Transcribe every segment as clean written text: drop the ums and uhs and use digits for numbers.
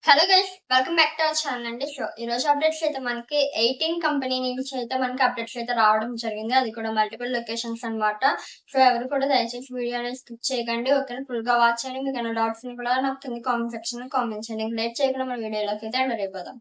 Hello guys welcome back to our channel అండి. ఈ రోజు అప్డేట్స్ అయితే మనకి 18 కంపెనీ నుంచి అయితే మనకి అప్డేట్స్ అయితే రావడం జరిగింది. అది కూడా మల్టిపుల్ లొకేషన్స్ అన్నమాట. ఎవరు కూడా దయచేసి వీడియోని స్కిప్ చేయకండి. ఓకేనా, ఫుల్ గా వాచ్ చేయండి. మీకు ఏమైనా డౌట్స్ కూడా నాకు కింద కామెంట్ సెక్షన్ లో కామెంట్ చేయండి. లేట్ చేయకుండా మన వీడియోలోకి అయితే ఎంటర్ అయిపోదాం.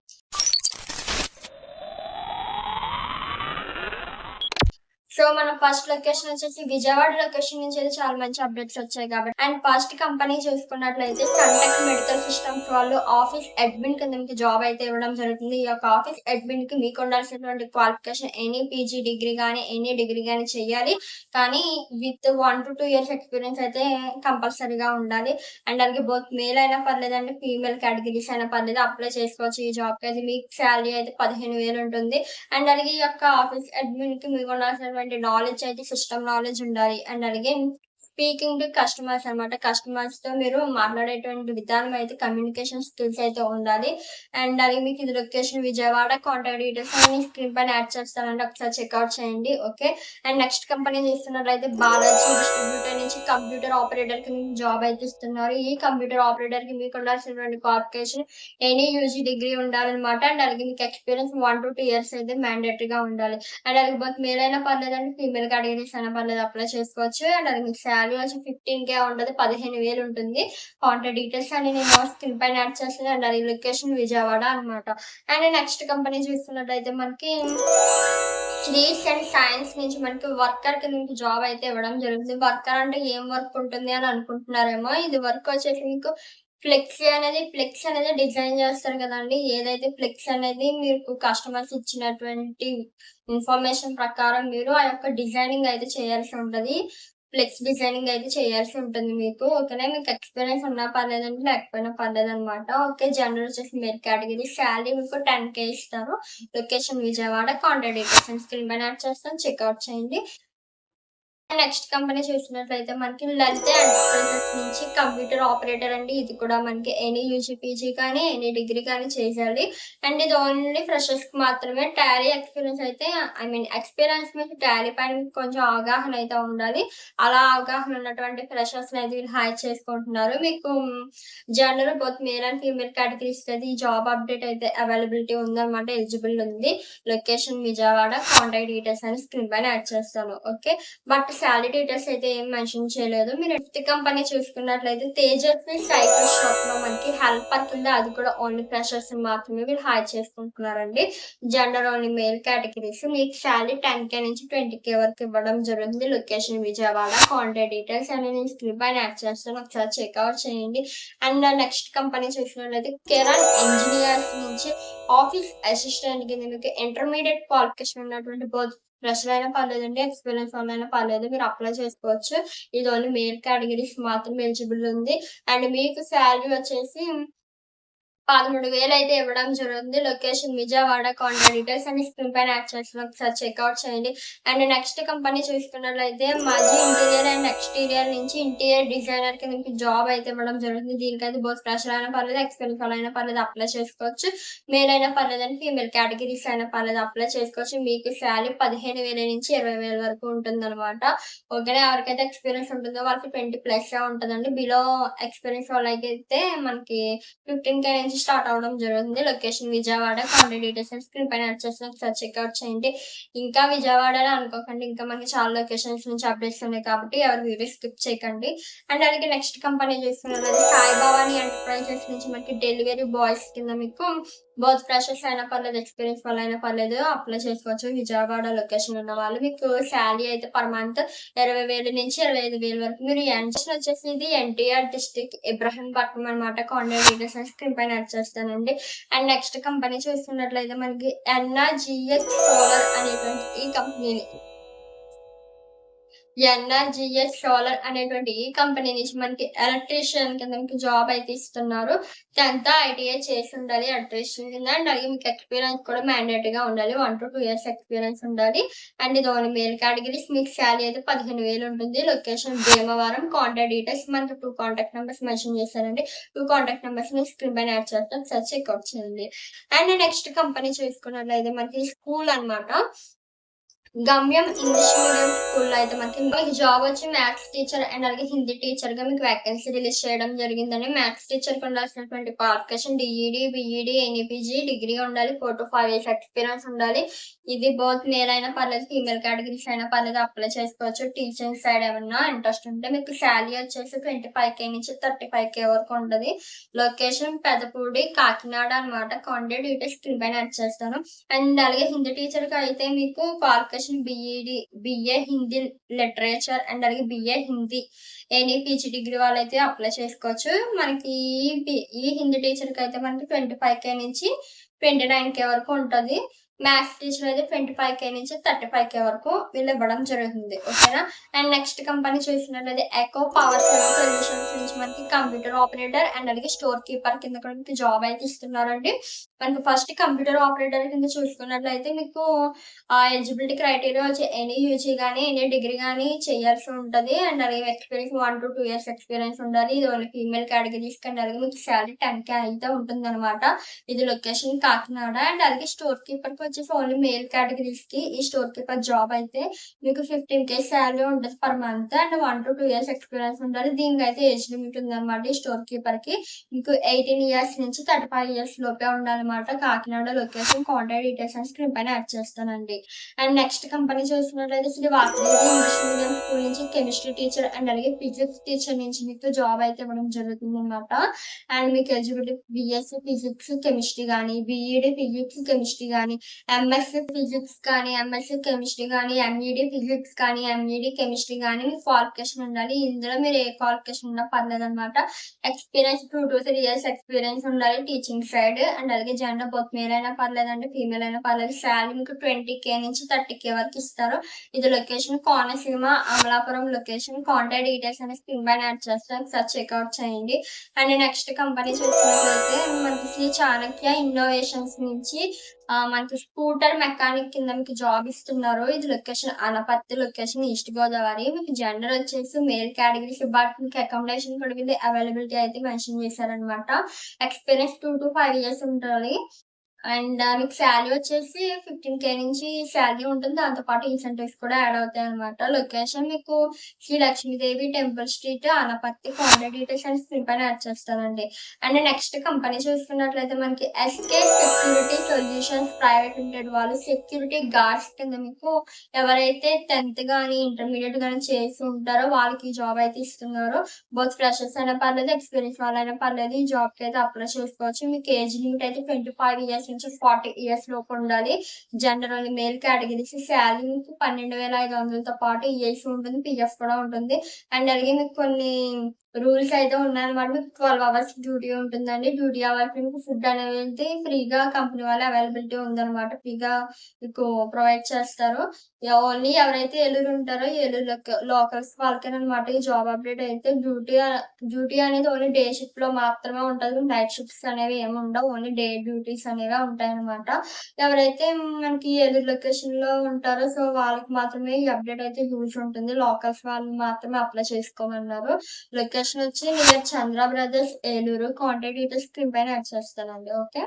మన ఫస్ట్ లొకేషన్ వచ్చేసి విజయవాడ లొకేషన్ నుంచి అయితే చాలా మంచి అప్డేట్స్ వచ్చాయి కాబట్టి. అండ్ ఫస్ట్ కంపెనీ చూసుకున్నట్లయితే కంటెక్ మెడికల్ సిస్టమ్స్ వాళ్ళు ఆఫీస్ అడ్మిన్ కింద మీకు జాబ్ అయితే ఇవ్వడం జరుగుతుంది. ఈ యొక్క ఆఫీస్ అడ్మిన్ కి మీకు ఉండాల్సినటువంటి క్వాలిఫికేషన్ ఎనీ పీజీ డిగ్రీ కానీ ఎనీ డిగ్రీ కానీ చేయాలి. కానీ విత్ 1 to 2 years ఎక్స్పీరియన్స్ అయితే కంపల్సరీగా ఉండాలి. అండ్ అలాగే బోత్ మేల్ అయినా పర్లేదండి, ఫీమేల్ కేటగిరీస్ అయినా పర్లేదు, అప్లై చేసుకోవచ్చు ఈ జాబ్ కి. అది మీకు శాలరీ అయితే 15,000 ఉంటుంది. అండ్ అలాగే ఈ యొక్క ఆఫీస్ అడ్మిన్ కి మీకు ఉండాల్సినటువంటి నాలెడ్జ్ అయితే సిస్టమ్ నాలెడ్జ్ ఉండాలి. అండ్ అలాగే స్పీకింగ్ టు కస్టమర్స్ అనమాట. కస్టమర్స్ తో మీరు మాట్లాడేటువంటి విధానం అయితే కమ్యూనికేషన్ స్కిల్స్ అయితే ఉండాలి. అండ్ అలాగే మీకు ఇది లొకేషన్ విజయవాడ. కాంటాక్ట్ డీటెయిల్స్ అన్ని స్క్రీన్ పైన యాడ్ చేస్తానండి, ఒకసారి చెక్అవుట్ చేయండి. ఓకే. అండ్ నెక్స్ట్ కంపెనీ చూస్తున్నట్లయితే బాలాజీ డిస్ట్రిబ్యూటర్ నుంచి కంప్యూటర్ ఆపరేటర్ కి మీకు జాబ్ అయితే ఇస్తున్నారు. ఈ కంప్యూటర్ ఆపరేటర్ కి మీకు ఉండాల్సినటువంటి క్వాలిఫికేషన్ ఎనీ యూజీ డిగ్రీ ఉండాలన్నమాట. అండ్ అలాగే మీకు ఎక్స్పీరియన్స్ 1 to 2 years అయితే మ్యాండేటరీగా ఉండాలి. అండ్ అలాగే బోత్ మేల్ అయినా పర్లేదండి, ఫీమేల్ కేటగిరీస్ అయినా పర్లేదు, అప్లై చేసుకోవచ్చు. అండ్ అలాగే మీకు శాలరీ వచ్చి 15K ఉంటుంది, 15,000 ఉంటుంది. కాంటాక్ట్ డీటెయిల్స్ అని నేను స్క్రీన్ పైన యాడ్ చేస్తాను. అండ్ అలాగే లొకేషన్ విజయవాడ అనమాట. అండ్ నెక్స్ట్ కంపెనీ చూస్తున్నట్లయితే మనకి స్వీట్స్ అండ్ సైన్స్ నుంచి మనకి వర్కర్ కి మీకు జాబ్ అయితే ఇవ్వడం జరుగుతుంది. వర్కర్ అంటే ఏం వర్క్ ఉంటుంది అని అనుకుంటున్నారేమో. ఇది వర్క్ వచ్చేసి మీకు ఫ్లెక్స్ అనేది డిజైన్ చేస్తారు కదండి. ఏదైతే ఫ్లెక్స్ అనేది మీకు కస్టమర్స్ ఇచ్చినటువంటి ఇన్ఫర్మేషన్ ప్రకారం మీరు ఆ యొక్క డిజైనింగ్ అయితే చేయాల్సి ఉంటది. ఫ్లెక్స్ డిజైనింగ్ అయితే చేయాల్సి ఉంటుంది మీకు. ఓకేనా, మీకు ఎక్స్పీరియన్స్ ఉన్నా పర్లేదండి, లేకపోయినా పర్లేదనమాట. ఓకే. జనరల్ వచ్చేసి మేల్ కేటగిరీ. శాలరీ మీకు 10K ఇస్తారు. Location Vijayawada. Contact details screen పైన యాడ్ చేస్తాను, చెక్అవుట్ చేయండి. నెక్స్ట్ కంపెనీ చూసినట్లయితే మనకి లలిత ఎంటర్ప్రైజెస్ నుంచి కంప్యూటర్ ఆపరేటర్ అండి. ఇది కూడా మనకి ఎనీ యూజీ పీజీ కానీ ఎనీ డిగ్రీ కానీ చేయాలి. అండ్ ఇది ఓన్లీ ఫ్రెషర్స్ కి మాత్రమే. టాలీ ఎక్స్పీరియన్స్ అయితే ఎక్స్పీరియన్స్ మీకు టాలీ పైన కొంచెం అవగాహన అయితే ఉండాలి. అలా అవగాహన ఉన్నటువంటి ఫ్రెషర్స్ అయితే వీళ్ళు హైర్ చేసుకుంటున్నారు. మీకు general both male and female categories అయితే ఈ జాబ్ అప్డేట్ అయితే అవైలబిలిటీ ఉందన్నమాట. ఎలిజిబుల్ ఉంది. లొకేషన్ విజయవాడ. కాంటాక్ట్ డీటెయిల్స్ అని స్క్రీన్ పైన యాడ్ చేస్తాను. ఓకే. బట్ శాలరీ డీటెయిల్స్ అయితే ఏం మెన్షన్ చేయలేదు. మీరు ఫిఫ్త్ కంపెనీ చూసుకున్నట్లయితే తేజస్వి సైకిల్ షాప్ లో మనకి హెల్పర్ కింద, అది కూడా ఓన్లీ ఫ్రెషర్స్ మాత్రమే వీళ్ళు హైర్ చేసుకుంటున్నారండి. Gender only male categories. మీకు శాలరీ 10K నుంచి 20K వరకు ఇవ్వడం జరుగుతుంది. లొకేషన్ విజయవాడ. కాంటాక్ట్ డీటెయిల్స్ అని నేను స్క్రీన్ పైన యాడ్ చేస్తాను, ఒకసారి చెక్అవుట్ చేయండి. అండ్ నెక్స్ట్ కంపెనీ చూసినట్లయితే కిరణ్ ఇంజనీర్స్ నుంచి ఆఫీస్ అసిస్టెంట్ కింద మీకు ఇంటర్మీడియట్ క్వాలిఫికేషన్ ఉన్నటువంటి బోత్ ఫ్రెషర్ అయినా పర్లేదండి, ఎక్స్పీరియన్స్ వాళ్ళైనా పర్లేదు, మీరు అప్లై చేసుకోవచ్చు. ఇది ఓన్లీ మేల్ కేటగిరీస్ మాత్రం ఎలిజిబుల్ ఉంది. అండ్ మీకు శాలరీ వచ్చేసి 13,000 అయితే ఇవ్వడం జరుగుతుంది. లొకేషన్ విజయవాడ. కాంటాక్ట్ డీటెయిల్స్ అన్ని స్క్రీన్ పైన యాడ్ చేస్తాను, ఒకసారి చెక్అవుట్ చేయండి. అండ్ నెక్స్ట్ కంపెనీ చూసుకున్నట్లయితే మాజీ ఇంటీరియర్ అండ్ ఎక్స్టీరియర్ నుంచి ఇంటీరియర్ డిజైనర్ కి మీకు జాబ్ అయితే ఇవ్వడం జరుగుతుంది. దీనికైతే బోత్ ఫ్రెషర్ అయినా పర్లేదు, ఎక్స్పీరియన్స్ అయినా పర్లేదు, అప్లై చేసుకోవచ్చు. మేల్ అయినా పర్లేదండి, ఫీమేల్ కేటగిరీస్ అయినా పర్లేదు, అప్లై చేసుకోవచ్చు. మీకు శాలరీ 15,000 నుంచి 20,000 వరకు ఉంటుంది అనమాట. ఓకేనా, ఎవరికైతే ఎక్స్పీరియన్స్ ఉంటుందో వాళ్ళకి 20+ ఉంటుందండి. బిలో ఎక్స్పీరియన్స్ వాళ్ళకైతే మనకి 15K నుంచి స్టార్ట్ అవడం జరుగుతుంది. Location Vijayawada. Contact details screen పైన యాడ్ చేస్తాను, ఒకసారి చెక్అవుట్ చేయండి. ఇంకా విజయవాడలో అనుకోకండి, ఇంకా మనకి చాలా లొకేషన్స్ నుంచి అప్డేట్స్ ఉన్నాయి కాబట్టి ఎవరు వీడియో స్కిప్ చేయకండి. అండ్ అలాగే నెక్స్ట్ కంపెనీ చూస్తున్నది సాయి భవానీ ఎంటర్ప్రైజెస్ నుంచి మనకి డెలివరీ బాయ్స్ కింద మీకు బోత్ ఫ్రెషర్స్ అయినా పర్లేదు, ఎక్స్పీరియన్స్ వాళ్ళు అయినా పర్లేదు, అప్లై చేసుకోవచ్చు. విజయవాడ లొకేషన్ ఉన్న వాళ్ళు. మీకు శాలరీ అయితే పర్ మంత్ 20,000 నుంచి 25,000 వరకు. మీరు వచ్చేసి ఇది ఎన్టీఆర్ డిస్ట్రిక్ట్ ఇబ్రహీంపట్నం అనమాట. కాంటాక్ట్ డీటెయిల్స్ స్క్రీన్ పైన యాడ్ చేస్తానండి. అండ్ నెక్స్ట్ కంపెనీ చూస్తున్నట్లయితే మనకి ఎన్ఆర్జిఎస్ సోలార్ అనేటువంటి ఈ కంపెనీని ఎన్ఆర్జిఎస్ సోలార్ అనేటువంటి ఈ కంపెనీ నుంచి మనకి ఎలక్ట్రీషియన్ కింద మీకు జాబ్ అయితే ఇస్తున్నారు. 10th ITI చేసి ఉండాలి ఎలక్ట్రీషియన్ కింద. అండ్ అలాగే మీకు ఎక్స్పీరియన్స్ కూడా మ్యాండేటరీగా ఉండాలి. 1 to 2 years ఎక్స్పీరియన్స్ ఉండాలి. అండ్ ఇది ఓన్లీ మేల్ కేటగిరీస్. మీకు శాలరీ అయితే 15,000 ఉంటుంది. లొకేషన్ భీమవరం. కాంటాక్ట్ డీటెయిల్స్ మనకి 2 కాంటాక్ట్ నెంబర్స్ మెన్షన్ చేశారండి. 2 కాంటాక్ట్ నెంబర్స్ ని స్క్రీన్ పైన యాడ్ చేస్తాం, సెర్చ్ చెక్అవుట్ చేయండి. అండ్ నెక్స్ట్ కంపెనీ చూసుకున్నట్లయితే మనకి స్కూల్ అనమాట. గమ్యం ఇంగ్లీష్ మీడియం స్కూల్‌లో అయితే మీకు జాబ్ వచ్చి మ్యాథ్స్ టీచర్ అండ్ అలాగే హిందీ టీచర్‌గా మీకు వేకెన్సీ రిలీజ్ చేయడం జరిగిందండి. మ్యాథ్స్ టీచర్‌కి ఉండాల్సినటువంటి క్వాలిఫికేషన్ డీఈడీ, బీఈడీ, ఎన్‌ఈపీజీ డిగ్రీ ఉండాలి. 4-5 ఇయర్స్ ఎక్స్‌పీరియన్స్ ఉండాలి. ఇది బోత్ మేల్ అయినా పర్లేదు, ఫీమేల్ కేటగిరీస్ అయినా పర్లేదు అప్లై చేసుకోవచ్చు. టీచింగ్ సైడ్ ఏమన్నా ఇంట్రెస్ట్ ఉంటే మీకు సాలరీ వచ్చేసి 25,000 నుంచి 35,000 వరకు ఉంటది. లొకేషన్ పెదపూడి, కాకినాడ అన్నమాట. కాంటాక్ట్ డీటెయిల్స్ స్క్రీన్ పైన యాడ్ చేస్తాను. అండ్ అలాగే హిందీ టీచర్‌కి అయితే మీకు qualification BEd, BA Hindi literature and అలాగే BA Hindi any PG degree వాళ్ళైతే అప్లై చేసుకోవచ్చు. మనకి ఈ హిందీ టీచర్‌కి అయితే మనకి 25,000 నుంచి 29,000 వరకు ఉంటది. మ్యాథ్స్ టీచర్ అయితే 25,000 నుంచి 35,000 వరకు వీళ్ళు ఇవ్వడం జరుగుతుంది. ఓకేనా? అండ్ నెక్స్ట్ కంపెనీ చూసినట్లయితే ఎకో పవర్ సొల్యూషన్స్ నుంచి మనకి కంప్యూటర్ ఆపరేటర్ అండ్ అలాగే స్టోర్ కీపర్ కింద కూడా మీకు జాబ్ అయితే ఇస్తున్నారండి. మనకి ఫస్ట్ కంప్యూటర్ ఆపరేటర్ కింద చూసుకున్నట్లయితే మీకు ఎలిజిబిలిటీ క్రైటీరియా వచ్చి ఎనీ యూజీ గానీ, ఎనీ డిగ్రీ గానీ చేయాల్సి ఉంటది. అండ్ అలాగే ఎక్స్‌పీరియన్స్ 1-2 ఇయర్స్ ఎక్స్‌పీరియన్స్ ఉండాలి. ఇది ఓన్లీ ఫీమేల్ కేటగిరీస్‌కి అండ్ అలాగే మీకు సాలరీ 10,000 అయితే ఉంటుందన్నమాట. ఇది లొకేషన్ కాకినాడ. అండ్ అలాగే స్టోర్ కీపర్‌కి వచ్చేసి ఓన్లీ మేల్ కేటగిరీస్‌కి ఈ స్టోర్ కీపర్ జాబ్ అయితే మీకు 15,000 సాలరీ ఉంటది per month. And 1-2 years experience ఉండాలి. దీనికైతే ఏజ్ లిమిట్ ఉందన్నమాట ఈ స్టోర్ కీపర్‌కి. మీకు 18 ఇయర్స్ నుంచి 35 ఇయర్స్ లోపే ఉండాలన్నమాట. కాకినాడ లొకేషన్, కాంటాక్ట్ డీటెయిల్స్ అని స్క్రీన్ పైన యాడ్ చేస్తానండి. అండ్ నెక్స్ట్ కంపెనీ చూసినట్లయితే Shri Vasavi English medium school నుంచి కెమిస్ట్రీ టీచర్ అండ్ అలాగే ఫిజిక్స్ టీచర్ నుంచి మీకు జాబ్ అయితే ఇవ్వడం జరుగుతుందన్నమాట. అండ్ మీకు ఎలిజిబిలిటీ బీఎస్సీ ఫిజిక్స్ కెమిస్ట్రీ గానీ, బీఈడీ ఫిజిక్స్ కెమిస్ట్రీ గానీ, ఎంఎస్సీ ఫిజిక్స్ కానీ, ఎంఎస్సీ కెమిస్ట్రీ గానీ, ఎంఈడీ ఫిజిక్స్ కానీ, ఎంఈడీ కెమిస్ట్రీ గానీ మీకు క్వాలిఫికేషన్ ఉండాలి. ఇందులో మీరు ఏ క్వాలిఫికేషన్ ఉన్నా పర్లేదన్నమాట. ఎక్స్పీరియన్స్ 2-3 ఇయర్స్ ఎక్స్పీరియన్స్ ఉండాలి టీచింగ్ సైడ్. అండ్ అలాగే జెండర్ బోత్ మేల్ అయినా పర్లేదండి, ఫీమేల్ అయినా పర్లేదు. సాలరీ మీకు 20,000 నుంచి 30,000 వరకు ఇస్తారు. ఇది location Konaseema, Amalapuram location. Contact details అనేది స్క్రీన్ పైన యాడ్ చేస్తాను. ఒకసారి చెక్అవుట్ చేయండి. అండ్ నెక్స్ట్ కంపెనీ చూసినట్లయితే మనకి శ్రీ చాణక్య ఇన్నోవేషన్స్ నుంచి మనకి స్కూటర్ మెకానిక్ కింద మీకు జాబ్ ఇస్తున్నారు. ఇది location Anaparthi location, east Godavari. మీకు జెండర్ వచ్చేసి మేల్ కేటగిరీస్, బట్ మీకు అకామిడేషన్ కూడా వీళ్ళు అవైలబిలిటీ అయితే మెన్షన్ చేశారనమాట. ఎక్స్పీరియన్స్ 2-5 ఇయర్స్ ఉండాలి. అండ్ మీకు సాలరీ వచ్చేసి 15,000 నుంచి సాలరీ ఉంటుంది. దాంతో పాటు ఇన్సెంటివ్స్ కూడా యాడ్ అవుతాయన్నమాట. లొకేషన్ మీకు Shri Lakshmidevi temple street, Anaparthi. Contact details అని స్క్రీన్ పైన యాడ్ చేస్తానండి. అండ్ నెక్స్ట్ కంపెనీ చూసుకున్నట్లయితే మనకి SK security solutions private limited వాళ్ళు సెక్యూరిటీ గార్డ్స్ కింద మీకు ఎవరైతే 10th గానీ, ఇంటర్మీడియట్ గానీ చేసి ఉంటారో వాళ్ళకి ఈ జాబ్ అయితే ఇస్తున్నారు. బోత్ ఫ్రెషర్స్ అయినా పర్లేదు, ఎక్స్పీరియన్స్ వాళ్ళైనా పర్లేదు. ఈ జాబ్‌కి అయితే అప్లై చేసుకోవచ్చు. మీకు ఏజ్ లిమిట్ అయితే 25 ఇయర్స్ నుంచి 40 ఇయర్స్ లోపు ఉండాలి. Gender only male categories. Salary మీకు 12,500తో పాటు ఈఎస్ఐ ఉంటుంది, పీఎఫ్ కూడా ఉంటుంది. అండ్ అలాగే మీకు కొన్ని రూల్స్ అయితే ఉన్నాయన్నమాట. మీకు 12 అవర్స్ డ్యూటీ ఉంటుందండి. డ్యూటీ అవర్స్ మీకు ఫుడ్ అనేది ఫ్రీగా కంపెనీ వాళ్ళు అవైలబిలిటీ ఉందన్నమాట. ఫ్రీగా మీకు ప్రొవైడ్ చేస్తారు. ఓన్లీ ఎవరైతే ఏలూరు ఉంటారో ఏలూరు లోకల్స్ వాళ్ళకేనమాట ఈ జాబ్ అప్డేట్ అయితే. డ్యూటీ అనేది ఓన్లీ డే షిఫ్ట్ లో మాత్రమే ఉంటది. నైట్ షిఫ్ట్స్ అనేవి ఏమి ఉండవు. ఓన్లీ డే డ్యూటీస్ అనేవి ఉంటాయన్నమాట. ఎవరైతే మనకి ఏలూరు లొకేషన్ లో ఉంటారో సో వాళ్ళకి మాత్రమే ఈ అప్డేట్ అయితే యూజ్ ఉంటుంది. లోకల్స్ వాళ్ళు మాత్రమే అప్లై చేసుకోమన్నారు. లొకేషన్ వచ్చి near Chandra brothers Eluru. Contact details screen పైన యాడ్ చేస్తానండి. ఓకే.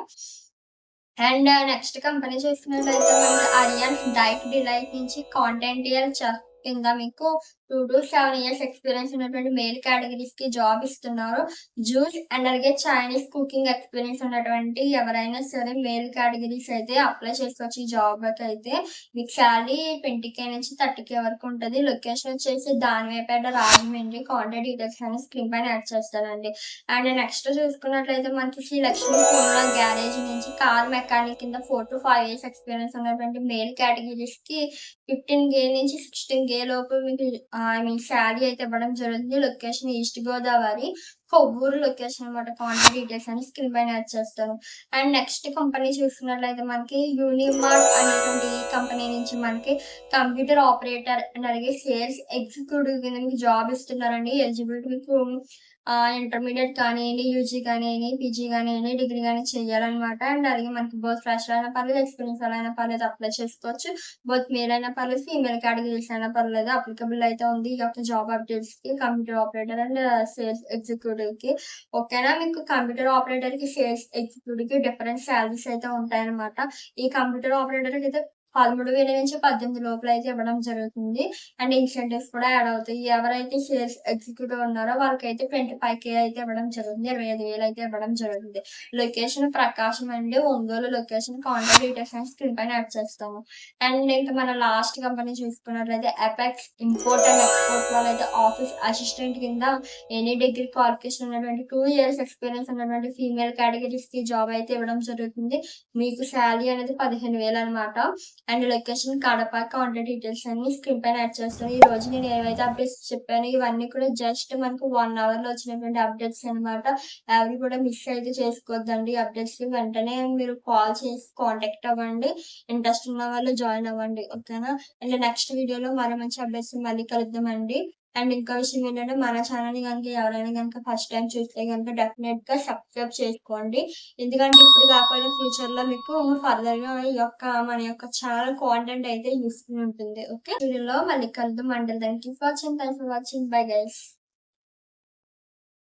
అండ్ నెక్స్ట్ కంపెనీ చూసినట్లయితే మనకి అరియాన్స్ డైట్ డిలైట్ నుంచి కాంటెంటియల్ చెఫ్ కింద మీకు 2-7 ఇయర్స్ ఎక్స్పీరియన్స్ ఉన్నటువంటి మేల్ కేటగిరీస్ కి జాబ్ ఇస్తున్నారు. జ్యూస్ అండ్ అలాగే చైనీస్ కుకింగ్ ఎక్స్పీరియన్స్ ఉన్నటువంటి ఎవరైనా సరే మేల్ కేటగిరీస్ అయితే అప్లై చేసుకోవచ్చు ఈ జాబ్ అయితే. మీకు సాలరీ 20,000 నుంచి 30,000 వరకు ఉంటుంది. లొకేషన్ వచ్చేసి దానివేపేట, రాజమండ్రి. కాంటాక్ట్ డీటెయిల్స్ అని స్క్రీన్ పైన యాడ్ చేస్తానండి. అండ్ నెక్స్ట్ చూసుకున్నట్లయితే మనకి శ్రీ లక్ష్మీ పూర్ణ గ్యారేజ్ నుంచి కార్ మెకానిక్ కింద 4-5 ఇయర్స్ ఎక్స్పీరియన్స్ ఉన్నటువంటి మేల్ కేటగిరీస్ కి 15,000 నుంచి 16,000 లోపు మీకు ఐ మీన్ సాలరీ అయితే ఇవ్వడం జరుగుతుంది. Location east Godavari, Kovvur location అనమాట. కాంటాక్ట్ డీటెయిల్స్ అని స్క్రీన్ పైన యాడ్ చేస్తాను. అండ్ నెక్స్ట్ కంపెనీ చూసుకున్నట్లయితే మనకి యూనిమార్ట్ అనేటువంటి కంపెనీ నుంచి మనకి కంప్యూటర్ ఆపరేటర్ అండ్ అలాగే సేల్స్ ఎగ్జిక్యూటివ్ కింద మీకు జాబ్ ఇస్తున్నారండి. ఎలిజిబిలిటీ మీకు ఇంటర్మీడియట్ కానివ్వండి, యూజీ కానివ్వండి, పీజీ కానివ్వండి, డిగ్రీ కానీ చేయాలన్నమాట. అండ్ అలాగే మనకి బోత్ ఫ్రెషర్ అయినా పర్లేదు, ఎక్స్పీరియన్స్ అయినా పర్లేదు అప్లై చేసుకోవచ్చు. బోత్ మేల్ అయినా పర్లేదు, ఫీమేల్ కేటగిరీస్ అయినా పర్లేదు. అప్లికబుల్ అయితే ఉంది ఈ యొక్క జాబ్ అప్డేట్స్ కి computer operator and sales executive కి. ఓకేనా? మీకు కంప్యూటర్ ఆపరేటర్ కి, సేల్స్ ఎగ్జిక్యూటివ్ కి డిఫరెంట్ సాలరీస్ అయితే ఉంటాయన్నమాట. ఈ కంప్యూటర్ ఆపరేటర్ కి అయితే 13,000 నుంచి 18 లోపల అయితే ఇవ్వడం జరుగుతుంది. అండ్ ఇన్సెంటివ్స్ కూడా యాడ్ అవుతాయి. ఎవరైతే సేల్స్ ఎగ్జిక్యూటివ్ ఉన్నారో వాళ్ళకైతే 25,000 అయితే ఇవ్వడం జరుగుతుంది. 25,000 అయితే ఇవ్వడం జరుగుతుంది. లొకేషన్ ప్రకాశం అండి. ఒంగోలు లొకేషన్. కాంటాక్ట్ డీటెయిల్స్ అనేవి స్క్రీన్ పైన యాడ్ చేస్తాము. అండ్ ఇంకా మన లాస్ట్ కంపెనీ చూసుకున్నట్లయితే అపెక్స్ ఇంపోర్ట్ అండ్ ఎక్స్‌పోర్ట్ వాళ్ళైతే ఆఫీస్ అసిస్టెంట్ కింద ఎనీ డిగ్రీ క్వాలిఫికేషన్ ఉన్నటువంటి 2 ఇయర్స్ ఎక్స్‌పీరియన్స్ ఉన్నటువంటి ఫీమేల్ కేటగిరీస్‌కి జాబ్ అయితే ఇవ్వడం జరుగుతుంది. మీకు సాలరీ అనేది 15,000 అనమాట. And location Kadapa. Contact details అన్ని స్క్రీన్ పైన యాడ్ చేస్తాను. ఈ రోజు నేను ఏవైతే అప్డేట్స్ చెప్పానో ఇవన్నీ కూడా జస్ట్ మనకు 1 అవర్‌లో వచ్చినటువంటి అప్డేట్స్ అనమాట. ఎవరు కూడా మిస్ అయితే చేసుకోవద్దండి. అప్డేట్స్‌కి వెంటనే మీరు కాల్ చేసి కాంటాక్ట్ అవ్వండి. ఇంట్రెస్ట్ ఉన్న వాళ్ళు జాయిన్ అవ్వండి. ఓకేనా? అండ్ నెక్స్ట్ వీడియోలో మరో మంచి అప్డేట్స్ మళ్ళీ కలుద్దామండి. అండ్ ఇంకో విషయం ఏంటంటే మన ఛానల్‌ని గనుక ఎవరైనా గనుక ఫస్ట్ టైమ్ చూస్తే గనుక డెఫినెట్‌గా సబ్స్క్రైబ్ చేసుకోండి. ఎందుకంటే ఇప్పుడు కాకపోయినా ఫ్యూచర్‌లో మీకు ఫర్దర్‌గా ఈ యొక్క మన యొక్క ఛానల్ కాంటెంట్ అయితే యూజ్‌ఫుల్ ఉంటుంది. ఓకే. వీడియోలో మళ్ళీ కలుద్దాం. Until then keep watching. Thanks for watching. Bye guys.